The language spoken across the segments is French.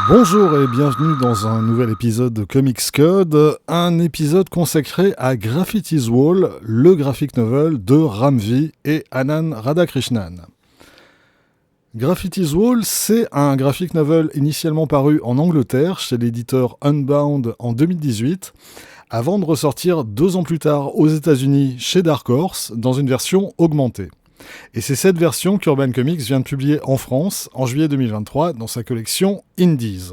Bonjour et bienvenue dans un nouvel épisode de Comics Code, un épisode consacré à Graffiti's Wall, le graphic novel de Ram V et Anand Radhakrishnan. Graffiti's Wall, c'est un graphic novel initialement paru en Angleterre chez l'éditeur Unbound en 2018, avant de ressortir 2 ans plus tard aux États-Unis chez Dark Horse dans une version augmentée. Et c'est cette version qu'Urban Comics vient de publier en France en juillet 2023 dans sa collection Indies.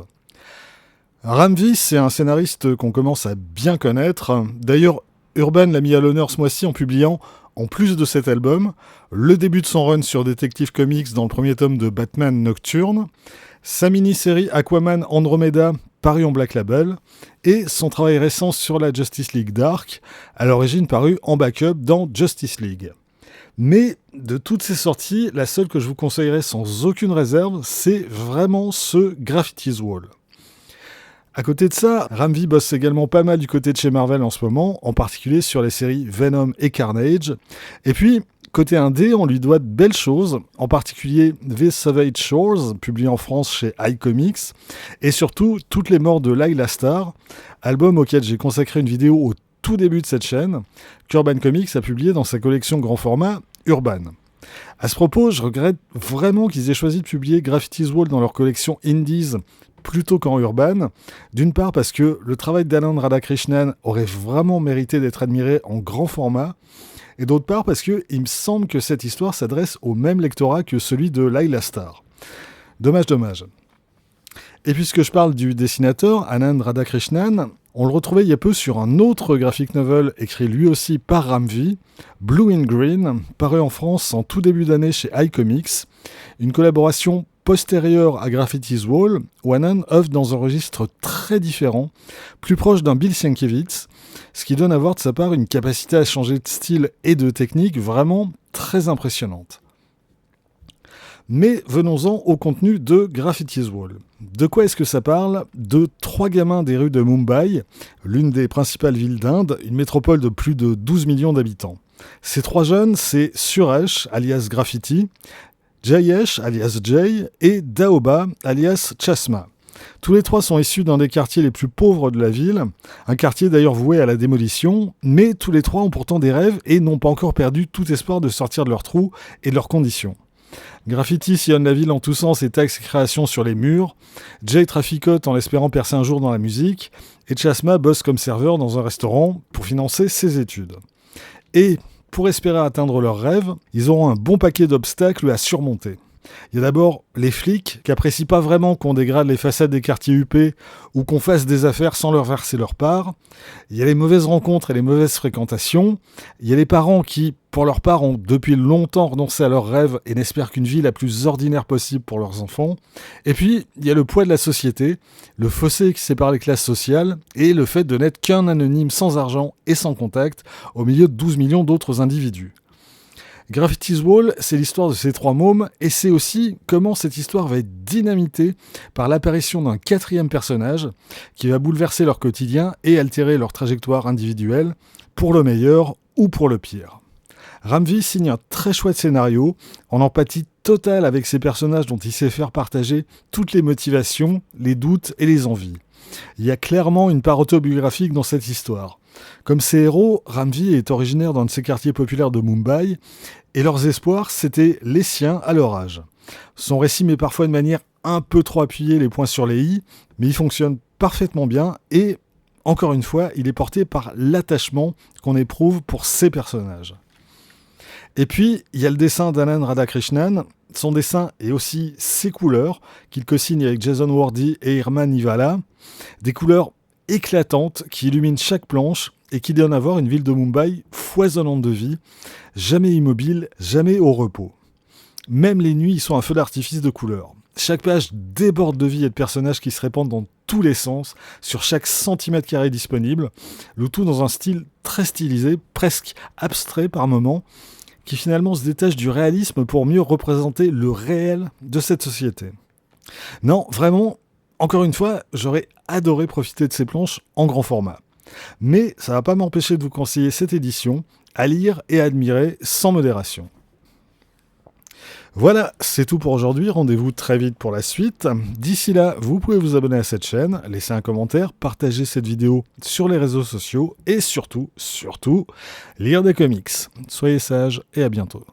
Ram V, c'est un scénariste qu'on commence à bien connaître. D'ailleurs, Urban l'a mis à l'honneur ce mois-ci en publiant, en plus de cet album, le début de son run sur Detective Comics dans le premier tome de Batman Nocturne, sa mini-série Aquaman Andromeda paru en Black Label, et son travail récent sur la Justice League Dark, à l'origine paru en backup dans Justice League. Mais de toutes ces sorties, la seule que je vous conseillerais sans aucune réserve, c'est vraiment ce Graffiti's Wall. À côté de ça, Ram V bosse également pas mal du côté de chez Marvel en ce moment, en particulier sur les séries Venom et Carnage. Et puis, côté indé, on lui doit de belles choses, en particulier The Savage Shores, publié en France chez iComics, et surtout Toutes les morts de Layla Starr, album auquel j'ai consacré une vidéo au tout début de cette chaîne, qu'Urban Comics a publié dans sa collection grand format Urban. À ce propos, je regrette vraiment qu'ils aient choisi de publier Graffiti's Wall dans leur collection Indies plutôt qu'en Urban, d'une part parce que le travail d'Anand Radhakrishnan aurait vraiment mérité d'être admiré en grand format, et d'autre part parce qu'il me semble que cette histoire s'adresse au même lectorat que celui de Layla Starr. Dommage. Et puisque je parle du dessinateur, Anand Radhakrishnan, on le retrouvait il y a peu sur un autre graphic novel écrit lui aussi par Ram V, Blue in Green, paru en France en tout début d'année chez iComics, une collaboration postérieure à Graffiti's Wall, où Anand œuvre dans un registre très différent, plus proche d'un Bill Sienkiewicz, ce qui donne à voir de sa part une capacité à changer de style et de technique vraiment très impressionnante. Mais venons-en au contenu de Graffiti's Wall. De quoi est-ce que ça parle ? De 3 gamins des rues de Mumbai, l'une des principales villes d'Inde, une métropole de plus de 12 millions d'habitants. Ces 3 jeunes, c'est Suresh, alias Graffiti, Jayesh, alias Jay, et Daoba, alias Chasma. Tous les 3 sont issus d'un des quartiers les plus pauvres de la ville, un quartier d'ailleurs voué à la démolition, mais tous les 3 ont pourtant des rêves et n'ont pas encore perdu tout espoir de sortir de leur trou et de leurs conditions. Graffiti sillonne la ville en tous sens et tague ses créations sur les murs. Jay traficote en espérant percer un jour dans la musique. Et Chasma bosse comme serveur dans un restaurant pour financer ses études. Et pour espérer atteindre leurs rêves, ils auront un bon paquet d'obstacles à surmonter. Il y a d'abord les flics qui apprécient pas vraiment qu'on dégrade les façades des quartiers huppés ou qu'on fasse des affaires sans leur verser leur part. Il y a les mauvaises rencontres et les mauvaises fréquentations. Il y a les parents qui, pour leur part, ont depuis longtemps renoncé à leurs rêves et n'espèrent qu'une vie la plus ordinaire possible pour leurs enfants. Et puis, il y a le poids de la société, le fossé qui sépare les classes sociales et le fait de n'être qu'un anonyme sans argent et sans contact au milieu de 12 millions d'autres individus. Graffiti's Wall, c'est l'histoire de ces 3 mômes, et c'est aussi comment cette histoire va être dynamitée par l'apparition d'un 4e personnage qui va bouleverser leur quotidien et altérer leur trajectoire individuelle, pour le meilleur ou pour le pire. Ram V signe un très chouette scénario, en empathie totale avec ces personnages dont il sait faire partager toutes les motivations, les doutes et les envies. Il y a clairement une part autobiographique dans cette histoire. Comme ses héros, Ram V est originaire d'un de ces quartiers populaires de Mumbai, et leurs espoirs, c'était les siens à leur âge. Son récit met parfois de manière un peu trop appuyée les points sur les i, mais il fonctionne parfaitement bien, et encore une fois, il est porté par l'attachement qu'on éprouve pour ces personnages. Et puis, il y a le dessin d'Anand Radhakrishnan, son dessin et aussi ses couleurs, qu'il co-signe avec Jason Wardy et Irma Nivala, des couleurs éclatantes qui illuminent chaque planche et qui donnent à voir une ville de Mumbai foisonnante de vie, jamais immobile, jamais au repos. Même les nuits, ils sont un feu d'artifice de couleurs. Chaque page déborde de vie et de personnages qui se répandent dans tous les sens, sur chaque centimètre carré disponible, le tout dans un style très stylisé, presque abstrait par moments, qui finalement se détache du réalisme pour mieux représenter le réel de cette société. Non, vraiment, encore une fois, j'aurais adoré profiter de ces planches en grand format. Mais ça ne va pas m'empêcher de vous conseiller cette édition, à lire et à admirer sans modération. Voilà, c'est tout pour aujourd'hui. Rendez-vous très vite pour la suite. D'ici là, vous pouvez vous abonner à cette chaîne, laisser un commentaire, partager cette vidéo sur les réseaux sociaux et surtout, lire des comics. Soyez sages et à bientôt.